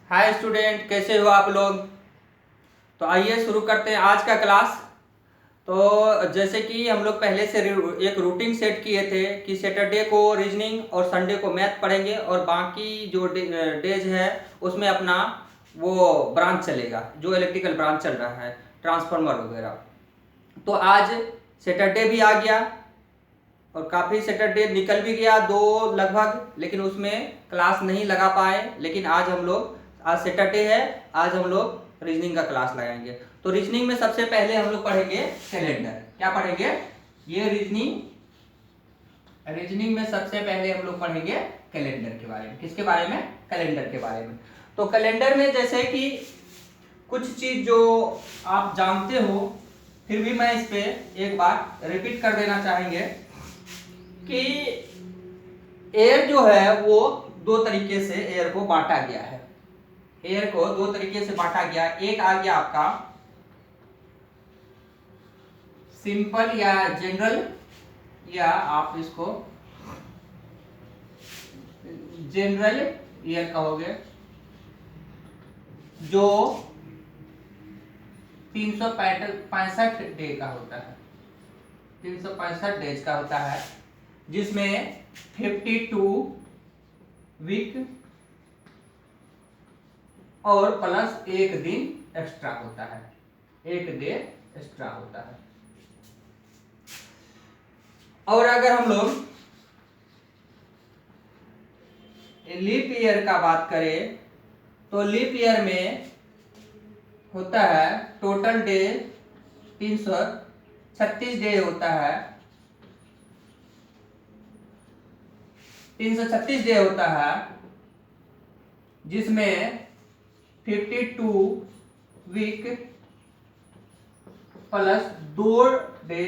Hi student, कैसे हो आप लोग। तो आइए शुरू करते हैं आज का क्लास। तो जैसे कि हम लोग पहले से एक रूटीन सेट किए थे कि सैटरडे को रीजनिंग और संडे को मैथ पढ़ेंगे और बाकी जो डेज है उसमें अपना वो ब्रांच चलेगा, जो इलेक्ट्रिकल ब्रांच चल रहा है, ट्रांसफार्मर वगैरह। तो आज सैटरडे भी आ गया और काफ़ी सैटरडे निकल भी गया दो लगभग, लेकिन उसमें क्लास नहीं लगा पाए। लेकिन आज हम लोग, आज सैटरडे है, आज हम लोग रीजनिंग का क्लास लगाएंगे। तो रीजनिंग में सबसे पहले हम लोग पढ़ेंगे कैलेंडर। क्या पढ़ेंगे? ये रीजनिंग में सबसे पहले हम लोग पढ़ेंगे कैलेंडर के बारे में। किसके बारे में? कैलेंडर के बारे में। तो कैलेंडर में जैसे कि कुछ चीज जो आप जानते हो, फिर भी मैं इस पे एक बार रिपीट कर देना चाहेंगे कि एयर जो है वो दो तरीके से एयर को बांटा गया है। एयर को दो तरीके से बांटा गया। एक आ गया आपका सिंपल या जनरल, या आप इसको जनरल एयर कहोगे, जो 365 डे का होता है, 365 डेज का होता है, जिसमें 52 वीक और प्लस एक दिन एक्स्ट्रा होता है, एक डे एक्स्ट्रा होता है। और अगर हम लोग लीप ईयर का बात करें तो लीप ईयर में होता है टोटल डे 336 डे होता है, 336 डे होता है, जिसमें 52 वीक प्लस 2 डे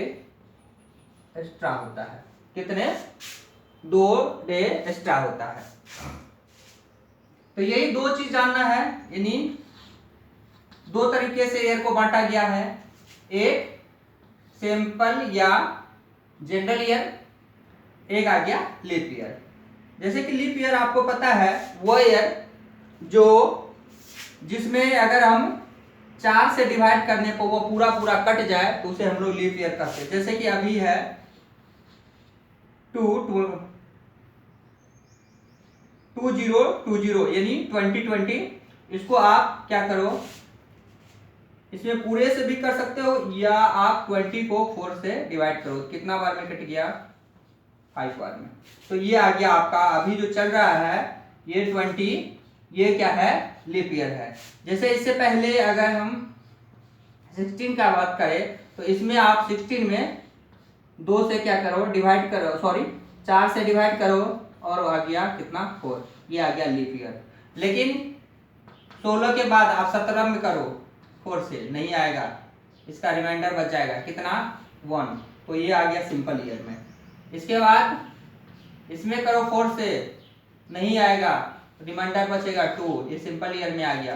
एक्स्ट्रा होता है। कितने? 2 डे एक्स्ट्रा होता है। तो यही दो चीज जानना है, यानी दो तरीके से एयर को बांटा गया है। एक सिंपल या जनरल ईयर, एक आ गया लीप ईयर। जैसे कि लीप ईयर आपको पता है वो ईयर जो जिसमें अगर हम 4 से डिवाइड करने पर वो पूरा पूरा कट जाए तो उसे हम लोग लीप ईयर करते हैं। जैसे कि अभी है 2020 यानी 2020। इसको आप क्या करो, इसमें पूरे से भी कर सकते हो या आप 20 को 4 से डिवाइड करो। कितना बार में कट गया? 5 बार में। तो ये आ गया आपका अभी जो चल रहा है ये 20, ये क्या है? लीप ईयर है। जैसे इससे पहले अगर हम 16 का बात करें तो इसमें आप 16 में 2 से क्या करो? डिवाइड करो, सॉरी 4 से डिवाइड करो और आ गया कितना? 4। ये आ गया लीप ईयर। लेकिन 16 के बाद आप 17 में करो 4 से, नहीं आएगा, इसका रिमाइंडर बच जाएगा कितना? 1। तो ये आ गया सिंपल ईयर में। इसके बाद इसमें करो 4 से, नहीं आएगा, रिमाइंडर बचेगा 2, ये सिंपल ईयर में आ गया।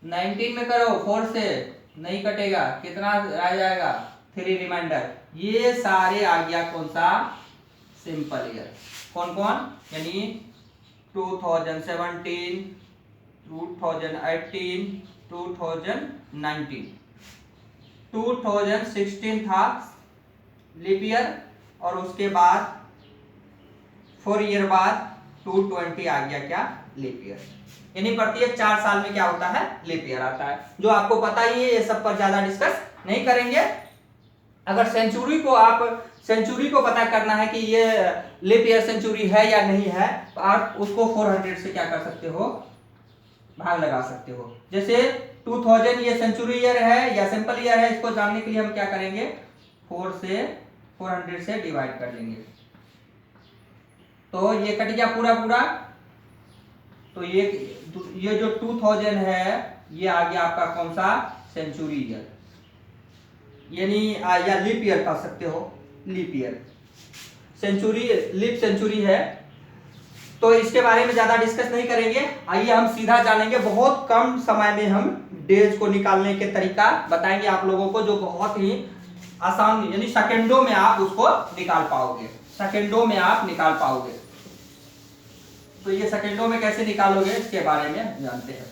19 में करो 4 से, नहीं कटेगा, कितना आ जाएगा? 3 रिमाइंडर। ये सारे आ गया कौन सा? Simple year. कौन कौन? यानी 2017, 2018, 2019। 2016 था लीप ईयर और उसके बाद 4 ईयर बाद 220 आ गया क्या? Leap year. यानी प्रत्येक 4 साल में क्या होता है? लीप ईयर आता है, जो आपको पता ही है। ये सब पर ज्यादा डिस्कस नहीं करेंगे। अगर सेंचुरी को पता करना है कि ये लीप ईयर सेंचुरी है या नहीं है, तो आप उसको 400 से क्या कर सकते हो? भाग लगा सकते हो। जैसे 2000 ये सेंचुरी ईयर है या सिंपल ईयर है, इसको जानने के लिए हम क्या करेंगे? 400 से डिवाइड कर लेंगे, तो ये कट गया पूरा पूरा। तो ये जो 2000 है ये आ गया आपका कौन सा? सेंचुरी ईयर, यानी या लीप ईयर कह सकते हो। Leap year century, leap century है। तो इसके बारे में ज्यादा डिस्कस नहीं करेंगे। आइए हम सीधा जानेंगे, बहुत कम समय में हम डेज को निकालने के तरीका बताएंगे आप लोगों को, जो बहुत ही आसान, यानी सेकंडों में आप उसको निकाल पाओगे, सेकंडों में आप निकाल पाओगे। तो ये सेकंडों में कैसे निकालोगे इसके बारे में जानते हैं।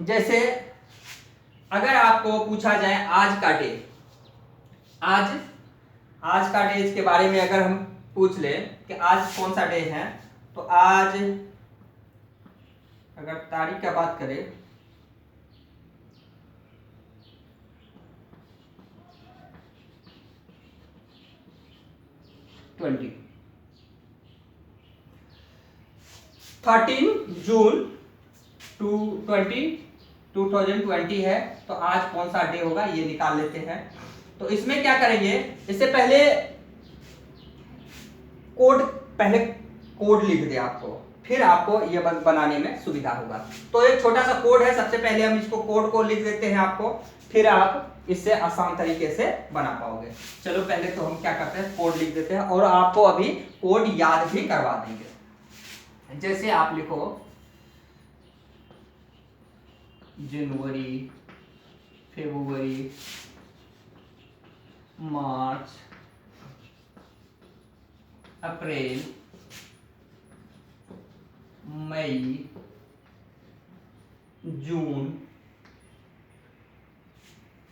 जैसे अगर आपको पूछा जाए आज का डे, आज का डे इसके बारे में अगर हम पूछ ले कि आज कौन सा डे है, तो आज अगर तारीख का बात करें 13 जून 2020 है, तो आज कौन सा डे होगा ये निकाल लेते हैं। तो इसमें क्या करेंगे, इससे पहले कोड लिख दे आपको, फिर आपको ये बनाने में सुविधा होगा। तो एक छोटा सा कोड है, सबसे पहले हम इसको कोड को लिख देते हैं आपको, फिर आप इससे आसान तरीके से बना पाओगे। चलो पहले तो हम क्या करते हैं, कोड लिख देते हैं और आपको अभी कोड याद भी करवा देंगे। जैसे आप लिखो जनवरी, फरवरी, मार्च, अप्रैल, मई, जून,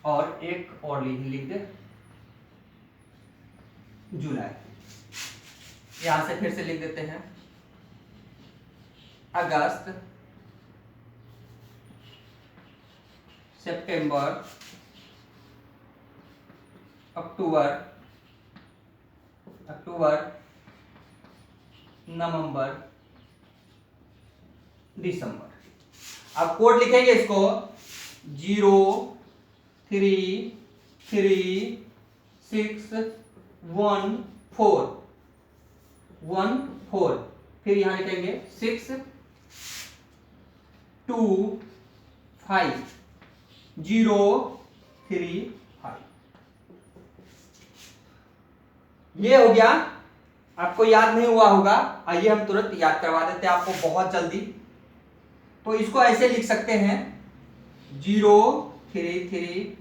और एक और लिख दे जुलाई। यहां से फिर से लिख देते हैं अगस्त, सितंबर, अक्टूबर, नवंबर, दिसंबर। अब कोड लिखेंगे इसको 0 3 3 6 1 4 1 4, फिर यहां लिखेंगे 6 2 5 0 3 5। ये हो गया। आपको याद नहीं हुआ होगा, आइए हम तुरंत याद करवा देते हैं आपको बहुत जल्दी। तो इसको ऐसे लिख सकते हैं 0 3 3,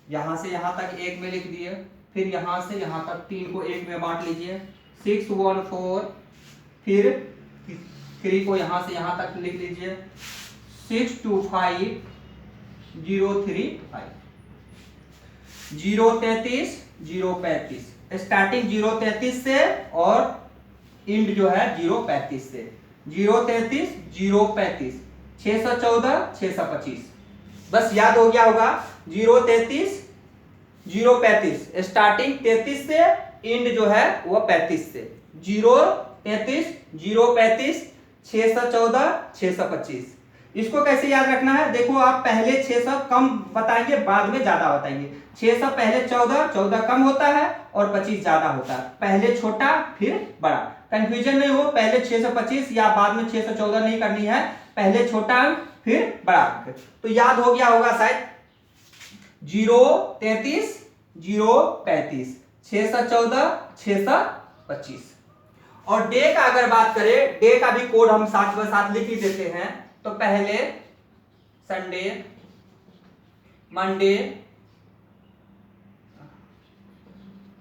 यहां से यहां तक एक में लिख दिए, फिर यहां से यहां तक 3 को एक में बांट लीजिए, 6 1 4, फिर 3 को यहां से यहां तक लिख लीजिए 6 2 5 0 3 5। 0 33 0 35, स्टार्टिंग 0 33 से और इंड जो है 0 35 से। 0 33 0 35 614 625। बस याद हो गया होगा। 0 33 0 35, स्टार्टिंग 33 से, इंड जो है वो 35 से। 0 33 0 35 614 625। इसको कैसे याद रखना है, देखो आप पहले 600 कम बताएंगे, बाद में ज्यादा बताएंगे। 600 पहले 14, 14 कम होता है और 25 ज्यादा होता है। पहले छोटा फिर बड़ा, कंफ्यूजन नहीं हो, पहले 625 या बाद में 614 नहीं करनी है, पहले छोटा फिर बड़ा। तो याद हो गया होगा शायद 0 33 0 35 614 625। और डे का अगर बात करें, डे का भी कोड हम साथ में साथ लिख ही देते हैं। तो पहले Sunday, Monday,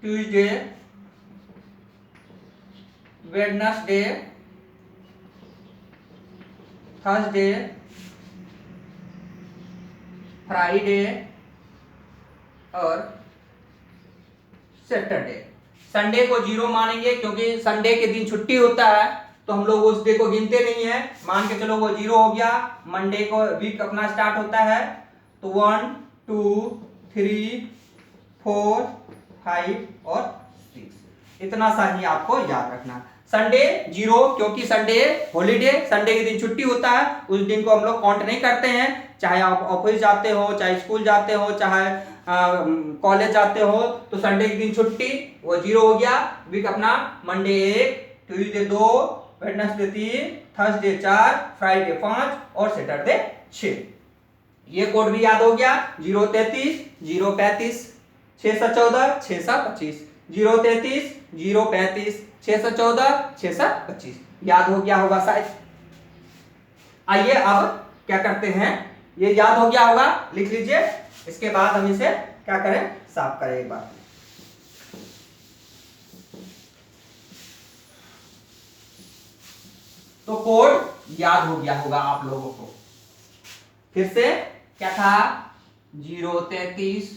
Tuesday, Wednesday, Thursday, Friday और सैटरडे। संडे को 0 मानेंगे क्योंकि संडे के दिन छुट्टी होता है, तो हम लोग उस डे को गिनते नहीं है। मान के चलो वो 0 हो गया। मंडे को वीक अपना स्टार्ट होता है, तो 1 2 3 4 5 और 6, इतना सा ही आपको याद रखना। संडे 0 क्योंकि संडे हॉलीडे, संडे के दिन छुट्टी होता है, उस दिन को हम लोग काउंट नहीं करते हैं। चाहे आप ऑफिस जाते हो, चाहे स्कूल जाते हो, चाहे कॉलेज जाते हो, तो संडे के दिन छुट्टी, वो 0 हो गया। वीक अपना Monday 1, Tuesday 2, Wednesday 3, Thursday 4, Friday 5 और सैटरडे 6। ये कोड भी याद हो गया। 0 33 0 35 614 625, 0 33 0 35 614 625। याद हो गया होगा शायद। आइए अब क्या करते हैं, ये याद हो गया होगा, लिख लीजिए। इसके बाद हम इसे क्या करें, साफ करें एक बार। तो कोड याद हो गया होगा आप लोगों को। फिर से क्या था, 033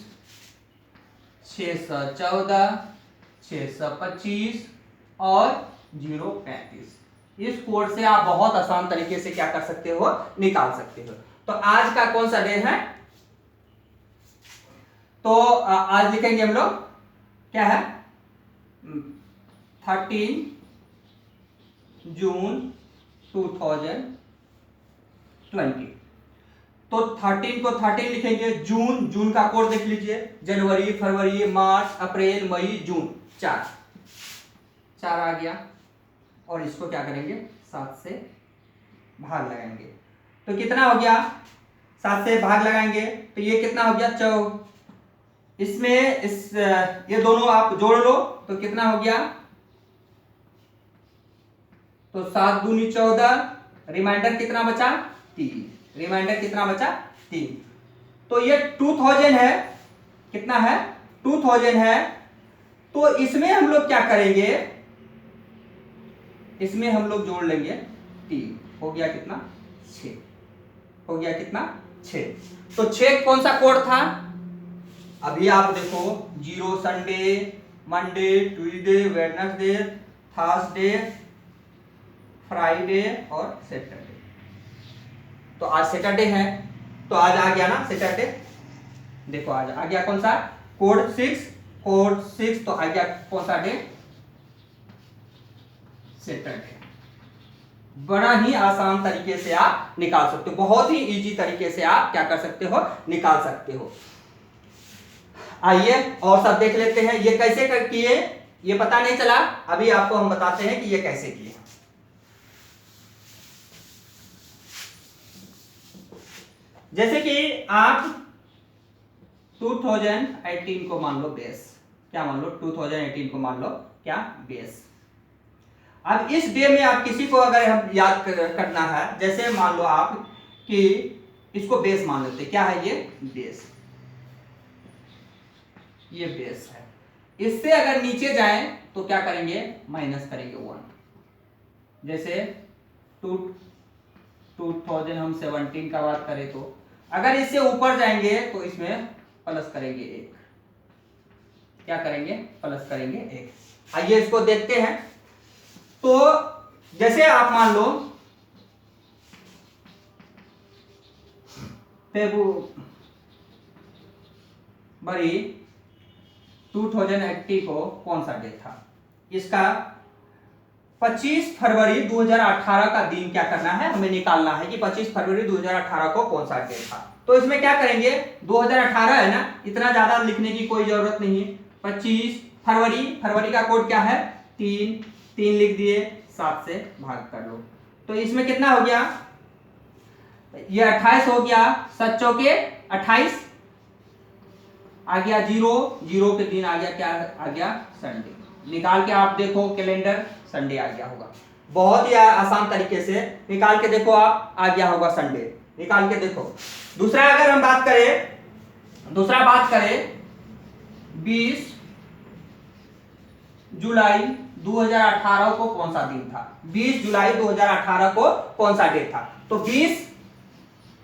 614 625 और 035। इस कोड से आप बहुत आसान तरीके से क्या कर सकते हो, निकाल सकते हो। तो आज का कौन सा डे है, तो आज लिखेंगे हम लोग क्या है, 13 जून 2020। तो 13 को 13 लिखेंगे, जून का कोड देख लीजिए, जनवरी, फरवरी, मार्च, अप्रैल, मई, जून, 4 आ गया। और इसको क्या करेंगे, 7 से भाग लगाएंगे, तो कितना हो गया, 7 से भाग लगाएंगे तो ये कितना हो गया, 4। इसमें ये दोनों आप जोड़ लो तो कितना हो गया, तो 7 दूनी 14, रिमाइंडर कितना बचा, 3। रिमाइंडर कितना बचा, 3। तो ये 2000 है, कितना है, 2000 है। तो इसमें हम लोग क्या करेंगे, इसमें हम लोग जोड़ लेंगे 3, हो गया कितना, 6, हो गया कितना, 6। तो 6 कौन सा कोड था, अभी आप देखो, 0 Sunday, Monday, Tuesday, Wednesday, Thursday, Friday और सैटरडे। तो आज सैटरडे है, तो आज आ गया ना सैटरडे, देखो आज आ गया कौन सा, कोड 6, तो आ गया कौन सा डे, सैटरडे। बड़ा ही आसान तरीके से आप निकाल सकते हो, बहुत ही इजी तरीके से आप क्या कर सकते हो, निकाल सकते हो। आइए और सब देख लेते हैं, ये कैसे किए, ये पता नहीं चला, अभी आपको हम बताते हैं कि ये कैसे किए। जैसे कि आप 2018 को मान लो बेस, क्या मान लो, 2018 को मान लो क्या, बेस। अब इस डे में आप किसी को अगर हम याद करना है, जैसे मान लो आप कि इसको बेस मान लेते, क्या है ये, बेस, ये बेस है। इससे अगर नीचे जाएं तो क्या करेंगे, माइनस करेंगे 1। जैसे 2017 का बात करें तो अगर इससे ऊपर जाएंगे तो इसमें प्लस करेंगे 1, क्या करेंगे, प्लस करेंगे 1। आइए इसको देखते हैं। तो जैसे आप मान लो फरवरी 2080 को कौन सा डे था, इसका 25 फरवरी 2018 का दिन क्या करना है, हमें निकालना है कि 25 फरवरी 2018 को कौन सा डे था। तो इसमें क्या करेंगे, 2018 है ना, इतना ज्यादा लिखने की कोई जरूरत नहीं। 25 फरवरी, फरवरी का कोड क्या है, 3 लिख दिए, 7 से भाग कर लो, तो इसमें कितना हो गया, ये 28 हो गया, 7 चौके 28, आ गया 0 के दिन आ गया, क्या आ गया, संडे। निकाल के आप देखो कैलेंडर, संडे आ गया होगा। बहुत ही आसान तरीके से निकाल के देखो आप, आ गया होगा संडे, निकाल के देखो। दूसरा अगर हम बात करें 20 जुलाई 2018 को कौन सा दिन था, 20 जुलाई 2018 को कौन सा डे था, तो 20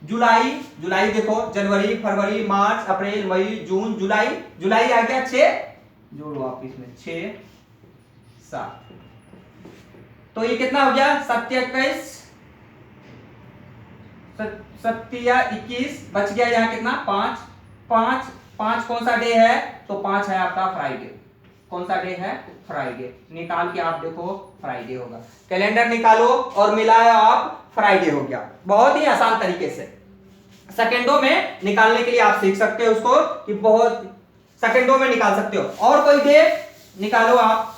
जुलाई देखो, जनवरी, फरवरी, मार्च, अप्रैल, मई, जून, जुलाई आ गया 6, जोड़ो आप इसमें 6 7, तो ये कितना हो गया, 27 21, बच गया यहाँ कितना, 5 कौन सा डे है, तो 5 है आपका फ्राइडे। कौन सा डे है, फ्राइडे। निकाल के आप देखो, फ्राइडे होगा। कैलेंडर निकालो और मिलाया आप, फ्राइडे हो गया। बहुत ही आसान तरीके से सेकंडों में निकालने के लिए आप सीख सकते हो उसको, कि बहुत सेकंडों में निकाल सकते हो। और कोई डे निकालो आप,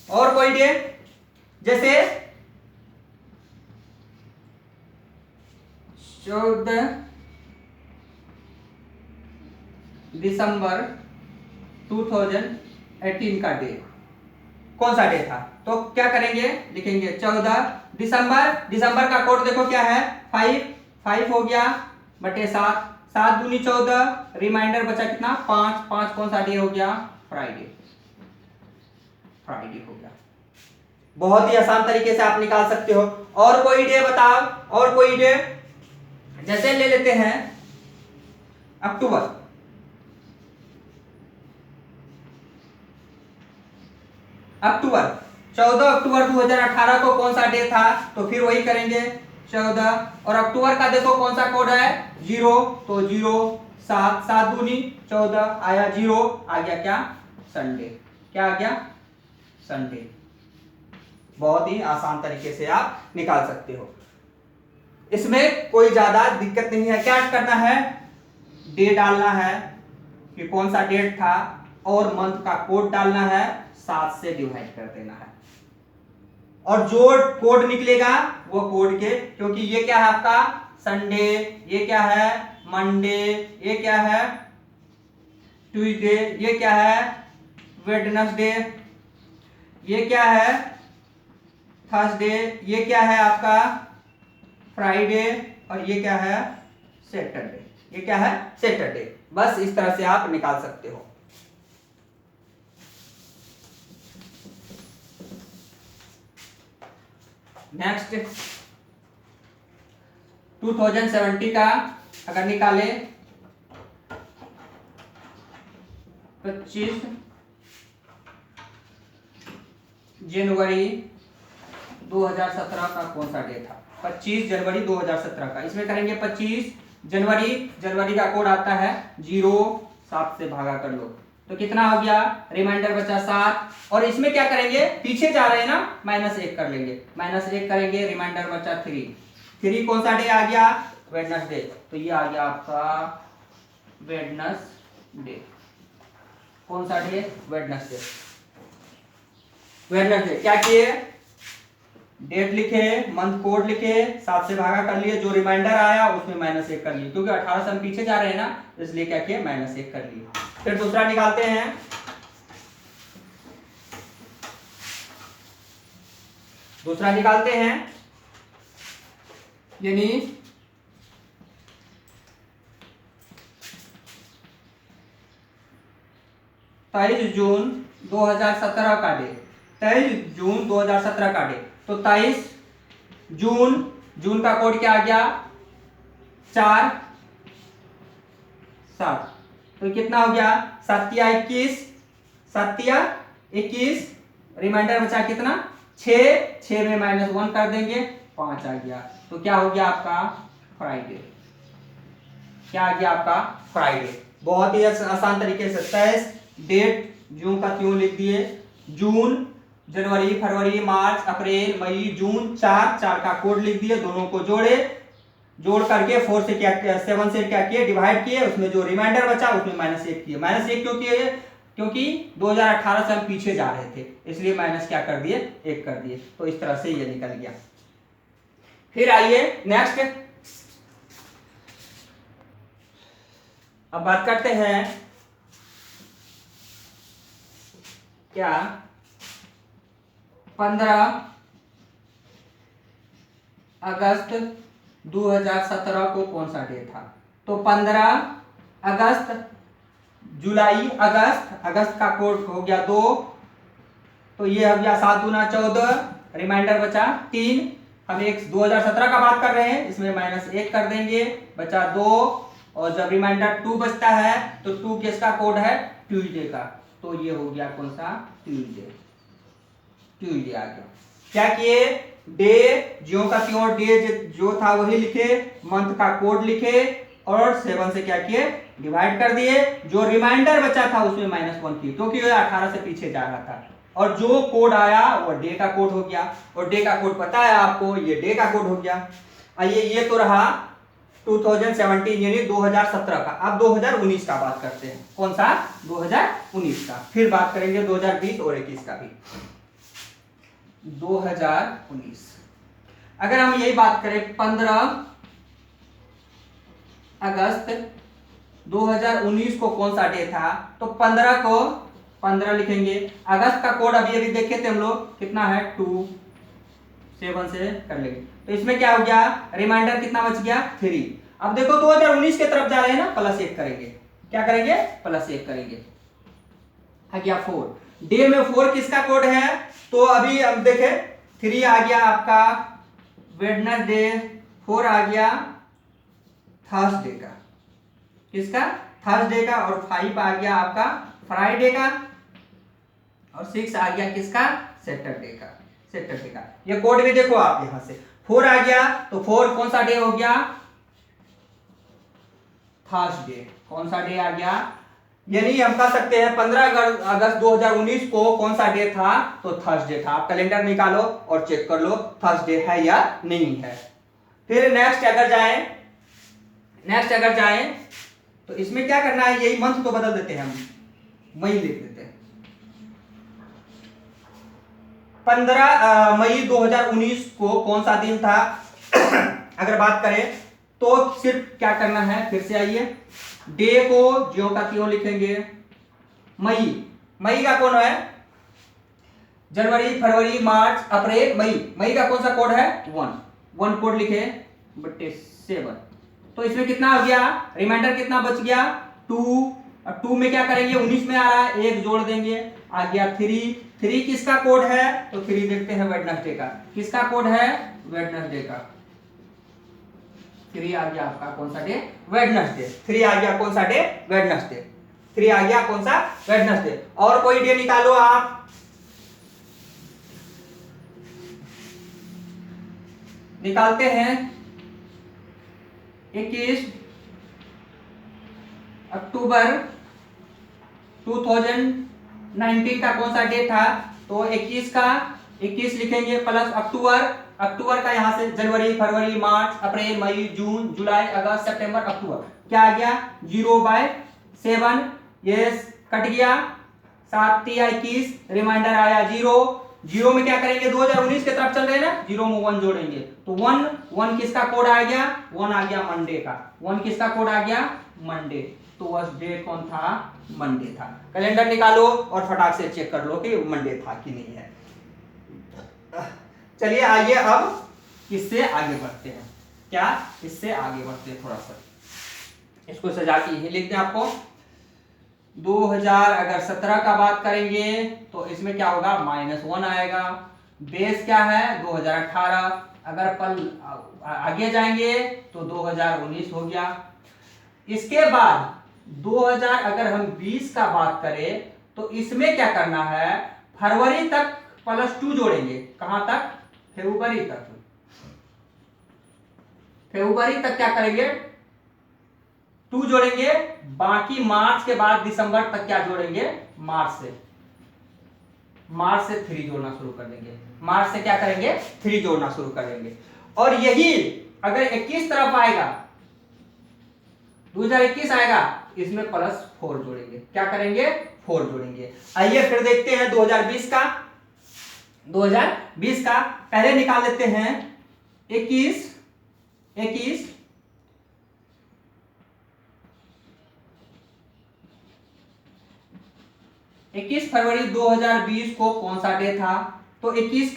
और कोई डे, जैसे 14 दिसंबर 2018 का डे कौन सा डे था, तो क्या करेंगे, लिखेंगे 14 दिसंबर का कोड देखो क्या है, 5 हो गया बटे 7 दूनी 14, रिमाइंडर बचा कितना, 5 कौन सा डे हो गया, फ्राइडे हो गया। बहुत ही आसान तरीके से आप निकाल सकते हो। और कोई डे बताओ, और कोई डे, जैसे ले लेते हैं अक्टूबर, अक्टूबर 14 अक्टूबर 2018 को कौन सा डे था, तो फिर वही करेंगे 14, और अक्टूबर का देखो कौन सा कोड है 0, तो 0 7 7 दूनी 14 आया 0, आ गया क्या संडे, क्या आ गया संडे। बहुत ही आसान तरीके से आप निकाल सकते हो, इसमें कोई ज्यादा दिक्कत नहीं है। क्या करना है, डे डालना है कि कौन सा डेट था, और मंथ का कोड डालना है, 7 से डिवाइड कर देना है, और जो कोड निकलेगा वो कोड के, क्योंकि ये क्या है आपका संडे, ये क्या है मंडे, ये क्या है ट्यूसडे, ये क्या है वेडनेसडे, ये क्या है थर्सडे, ये क्या है आपका फ्राइडे, और ये क्या है सैटरडे, ये क्या है सैटरडे। बस इस तरह से आप निकाल सकते हो। नेक्स्ट 2070 का अगर निकाले 25 जनवरी 2017 का कौन सा डे था, 25 जनवरी 2017 का, इसमें करेंगे 25 जनवरी, जनवरी का कोड आता है 0, 7 से भागा कर लो तो कितना हो गया, रिमाइंडर बचा 7, और इसमें क्या करेंगे पीछे जा रहे हैं ना, -1 कर लेंगे, -1 करेंगे, रिमाइंडर बचा 3, 3 कौन सा डे आ गया वेडनेसडे, तो ये आ गया आपका वेडनेसडे, कौन सा डे वेडनेसडे। वेडनेसडे क्या किए, डेट लिखे, मंथ कोड लिखे, 7 से भागा कर लिए, जो रिमाइंडर आया उसमें -1 कर लिए, क्योंकि 18 से हम पीछे जा रहे हैं ना, इसलिए क्या किए -1 कर लिए। फिर दूसरा निकालते हैं, दूसरा निकालते हैं, यानी 23 जून 2017 का डे, 23 जून 2017 का डे, तो 23 जून, जून का कोड क्या आ गया 4 7, तो कितना हो गया 7 या 21, 7 या 21, रिमाइंडर बचा कितना 6, 6 में -1 कर देंगे 5 आ गया, तो क्या हो गया आपका फ्राइडे, क्या आ गया आपका फ्राइडे। बहुत ही आसान तरीके से 23 डेट जून का त्यों लिख दिए, जून, जनवरी, फरवरी, मार्च, अप्रैल, मई, जून, 4 का कोड लिख दिए, दोनों को जोड़े, जोड़ करके 4 से क्या 7 से क्या किए डिवाइड किए, उसमें जो रिमाइंडर बचा उसमें -1 किए। -1 क्यों किए, क्योंकि 2018 से हम पीछे जा रहे थे, इसलिए माइनस क्या कर दिए 1 कर दिए, तो इस तरह से ये निकल गया। फिर आइए नेक्स्ट, अब बात करते हैं क्या 15 अगस्त 2017 को कौन सा डे था, तो 15 अगस्त, जुलाई अगस्त, अगस्त का कोड हो गया 2, तो ये हो गया 7 दूना 14, रिमाइंडर बचा 3, हम एक 2017 का बात कर रहे हैं, इसमें -1 कर देंगे, बचा 2, और जब रिमाइंडर 2 बचता है तो 2 किसका कोड है ट्यूसडे का, तो ये हो गया कौन सा ट्यूसडे, ट्यूसडे आ गया। क्या किए डे ज्यों का त्यों डे जो था वही लिखे, मंथ का कोड लिखे, और 7 से क्या किए डिवाइड कर दिए, जो रिमाइंडर बचा था उसमें -1 किए, क्योंकि ये 18 से पीछे जा रहा था, और जो कोड आया वो डे का कोड हो गया, और डे का कोड पता है आपको, ये डे का कोड हो गया। आइए ये तो रहा 2017 यानी 2017 का, अब 2019 का बात करते हैं, कौन सा 2019 का, फिर बात करेंगे 2020 और 21 का भी। 2019 अगर हम यही बात करें 15 अगस्त 2019 को कौन सा डे था, तो 15 को 15 लिखेंगे, अगस्त का कोड अभी अभी देखे थे हम लोग कितना है 2, 7 से कर लेंगे, तो इसमें क्या हो गया रिमाइंडर कितना बच गया 3। अब देखो 2019 के तरफ जा रहे हैं ना, +1 करेंगे, क्या करेंगे +1 करेंगे, आ गया 4, डे में 4 किसका कोड है? तो अभी अब देखें 3 आ गया आपका वेडनेसडे, 4 आ गया थर्सडे का, किसका? थर्सडे का, और 5 आ गया आपका फ्राइडे का, और 6 आ गया किसका? सैटरडे का। सैटरडे का ये कोड भी देखो आप यहां से 4 आ गया, तो 4 कौन सा डे हो गया? थर्सडे। कौन सा डे आ गया? यानी हम कह सकते हैं 15 अगस्त 2019 को कौन सा डे था? तो थर्सडे था। आप कैलेंडर निकालो और चेक कर लो थर्सडे है या नहीं है। फिर नेक्स्ट अगर जाएं तो इसमें क्या करना है? यही मंथ तो बदल देते हैं हम, मई लिख देते हैं। 15 मई 2019 को कौन सा दिन था? अगर बात करें तो सिर्फ क्या करना है, फिर से आइए, डे को ज्यों का त्यों लिखेंगे। मई का कौन है? जनवरी, फरवरी, मार्च, अप्रैल, मई का कौन सा कोड है? 1 कोड लिखे बट्टे 7। तो इसमें कितना हो गया? रिमाइंडर कितना बच गया? 2। अब 2 में क्या करेंगे? 19 में आ रहा है, 1 जोड़ देंगे, आ गया 3 किसका कोड है? तो 3 देखते हैं वेडनेसडे का। किसका कोड है? वेडनेसडे का। 3 आ गया आपका कौन सा डे? वेडनेसडे। 3 आ गया कौन सा डे? वेडनेसडे। 3 आ गया कौन सा? वेडनेसडे। और कोई डे निकालो आप। निकालते हैं 21 अक्टूबर 2019 का कौन सा डे था? तो 21 का 21 लिखेंगे प्लस अक्टूबर का यहां से जनवरी, फरवरी, मार्च, अप्रैल, मई, जून, जुलाई, अगस्त, सितंबर, अक्टूबर। क्या आ गया? 0/7। ये कट गया, 7 × 21, रिमाइंडर आया 0 में क्या करेंगे? 2019 की तरफ चल रहे हैं ना, 0 में 1 जोड़ेंगे, तो 1 किसका कोड आ गया? 1 आ गया मंडे का। 1 किसका कोड आ गया? मंडे। तो वह डे कौन था? मंडे था। कैलेंडर निकालो और फटाक से चेक कर लो कि मंडे था कि नहीं है। चलिए आइए अब इससे आगे बढ़ते हैं। क्या? इससे आगे बढ़ते हैं। थोड़ा सा इसको सजा के यही लिख दें आपको। 2017 का बात करेंगे तो इसमें क्या होगा? -1 आएगा। बेस क्या है? 2018। अगर पल आगे जाएंगे तो 2019 हो गया। इसके बाद 2000 अगर हम 20 का बात करें तो इसमें क्या करना है? फरवरी तक +2 जोड़ेंगे। कहां तक? फरवरी तक। फरवरी तक क्या करेंगे? 2 जोड़ेंगे। बाकी मार्च के बाद दिसंबर तक क्या जोड़ेंगे? मार्च से 3 जोड़ना शुरू कर देंगे। मार्च से क्या करेंगे? 3 जोड़ना शुरू कर देंगे। और यही अगर 21 तरफ आएगा, 2021 आएगा, इसमें +4 जोड़ेंगे। क्या करेंगे? 4 जोड़ेंगे। आइए फिर देखते हैं 2020 का। 2020 का पहले निकाल लेते हैं 21 फरवरी 2020 को कौन सा डे था? तो 21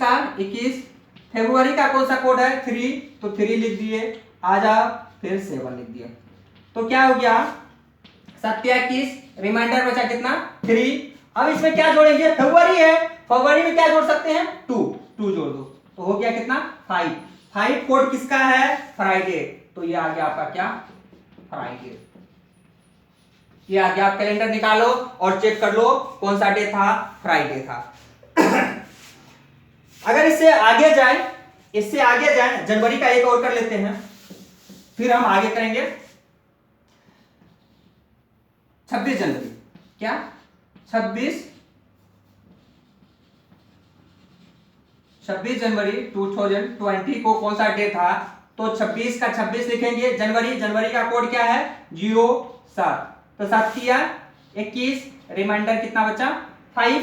फरवरी का कौन सा कोड है? 3, तो 3 लिख दिए, आजा फिर 7 लिख दिए। तो क्या हो गया? 27, रिमाइंडर बचा कितना? 3। अब इसमें क्या जोड़ेंगे? फरवरी है, फरवरी में क्या जोड़ सकते हैं? 2 जोड़ दो, तो हो गया कितना? 5 कोड किसका है? फ्राइडे। तो ये आ गया आपका क्या? फ्राइडे। ये आ गया। आप कैलेंडर निकालो और चेक कर लो कौन सा डे था? फ्राइडे था। अगर इससे आगे जाए जनवरी का एक और कर लेते हैं, फिर हम आगे करेंगे 26 जनवरी। क्या? 26 जनवरी 2020 को कौन सा डे था? तो 26 का 26 लिखेंगे। जनवरी का कोड क्या है? 07। तो 7 किया 21, रिमाइंडर कितना बचा? 5।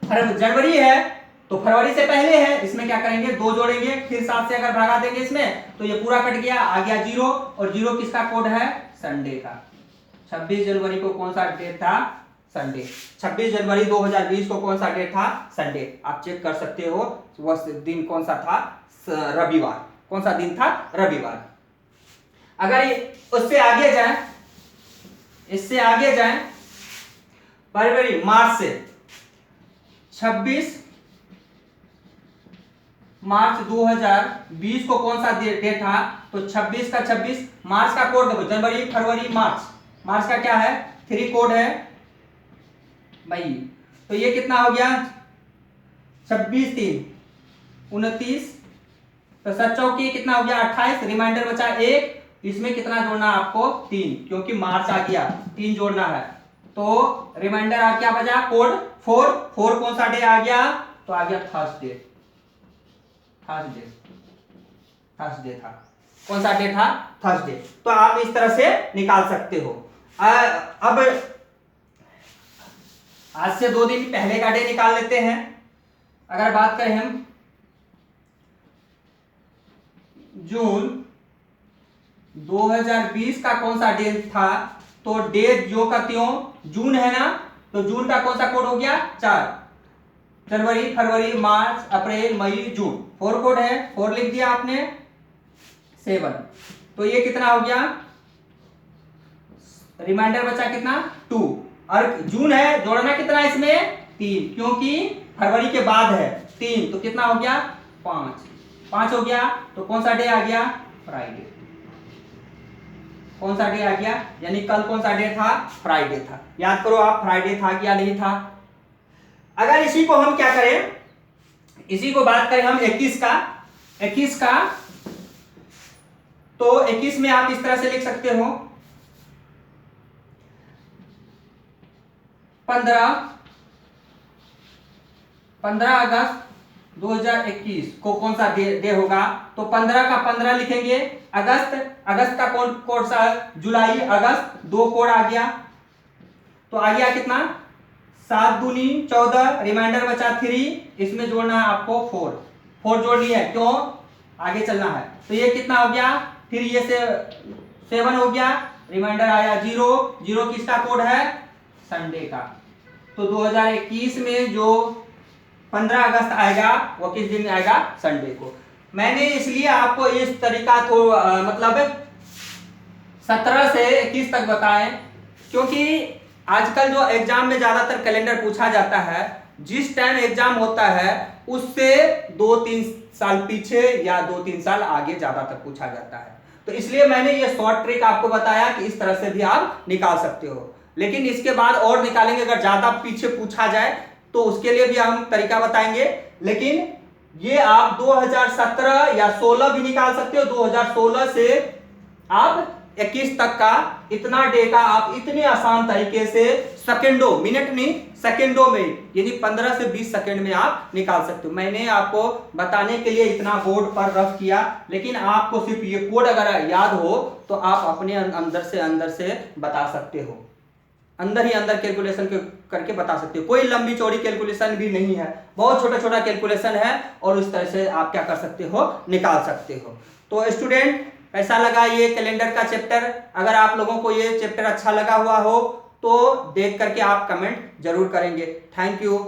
जनवरी है तो फरवरी से पहले है, इसमें क्या करेंगे? 2 जोड़ेंगे, फिर 7 से अगर भगा देंगे इसमें तो ये पूरा कट गया, आ गया 0। और 0 किसका कोड है? संडे का। 26 जनवरी को कौन सा डे था? संडे। 26 जनवरी 2020 को कौन सा डे था? संडे। आप चेक कर सकते हो वह दिन कौन सा था? रविवार। कौन सा दिन था? रविवार। अगर उससे आगे जाए फरवरी, मार्च से, 26 मार्च 2020 को कौन सा डेट था? तो 26 का 26 मार्च का कोड देखो, जनवरी फरवरी मार्च, मार्च का क्या है 3 कोड है भाई। तो ये कितना हो गया 26 3 29, तो 7 चौके कितना हो गया 28, रिमाइंडर बचा 1, इसमें कितना जोड़ना आपको 3, क्योंकि मार्च आ गया 3 जोड़ना है। तो रिमाइंडर आ क्या बचा कोड 4, 4 कौन सा डे आ गया? तो आ गया थर्सडे, थर्सडे, थर्सडे था। कौन सा डे था? थर्सडे। तो आप इस तरह से निकाल सकते हो। अब आज से 2 दिन पहले का डे निकाल लेते हैं। अगर बात करें हम जून 2020 का कौन सा डे था? तो डे जो का त्यों जून है ना, तो जून का कौन सा कोड हो गया 4, जनवरी फरवरी मार्च अप्रैल मई जून, 4 कोड है, 4 लिख दिया आपने, 7, तो ये कितना हो गया? रिमाइंडर बचा कितना 2, और जून है जोड़ना कितना इसमें 3, क्योंकि फरवरी के बाद है 3, तो कितना हो गया 5, 5 हो गया। तो कौन सा डे आ गया? फ्राइडे। कौन सा डे आ गया? यानी कल कौन सा डे था? फ्राइडे था। याद करो आप फ्राइडे था क्या नहीं था। अगर इसी को हम क्या करें, इसी को बात करें हम 21 का, 21 का, तो 21 में आप इस तरह से लिख सकते हो 15 अगस्त 2021 को कौन सा डे होगा? तो 15 का 15 लिखेंगे, अगस्त, अगस्त का कौन कोड सा? जुलाई अगस्त, 2 कोड आ गया, तो आ गया कितना 7 दूनी 14, रिमाइंडर बचा 3, इसमें जोड़ना है आपको 4, 4 जोड़नी है, क्यों आगे चलना है। तो ये कितना हो गया? फिर ये से 7 हो गया, रिमाइंडर आया 0, 0 किसका कोड है? संडे का। तो 2021 में जो 15 अगस्त आएगा वो किस दिन आएगा? संडे को। मैंने इसलिए आपको इस तरीका तो मतलब 17 से 21 तक बताएं, क्योंकि आजकल जो एग्जाम में ज्यादातर कैलेंडर पूछा जाता है, जिस टाइम एग्जाम होता है उससे 2-3 साल पीछे या 2-3 साल आगे ज्यादातर पूछा जाता है। तो इसलिए मैंने ये शॉर्ट ट्रिक आपको बताया कि इस तरह से भी आप निकाल सकते हो, लेकिन इसके बाद और निकालेंगे। अगर ज्यादा पीछे पूछा जाए तो उसके लिए भी हम तरीका बताएंगे, लेकिन ये आप 2017 या 16 भी निकाल सकते हो। 2016 से आप 21 तक का इतना डेटा आप इतने आसान तरीके से सेकंडों, मिनट नहीं सेकंडों में, यानी 15 से 20 सेकंड में आप निकाल सकते हो। मैंने आपको बताने के लिए इतना बोर्ड पर रफ किया, लेकिन आपको सिर्फ ये कोड अगर याद हो तो आप अपने अंदर से बता सकते हो, अंदर ही अंदर कैलकुलेशन करके बता सकते हो। कोई लंबी चौड़ी कैलकुलेशन भी नहीं है, बहुत छोटा छोटा कैलकुलेशन है, और उस तरह से आप क्या कर सकते हो, निकाल सकते हो। तो स्टूडेंट, कैसा लगा ये कैलेंडर का चैप्टर? अगर आप लोगों को ये चैप्टर अच्छा लगा हुआ हो तो देख करके आप कमेंट जरूर करेंगे। Thank you.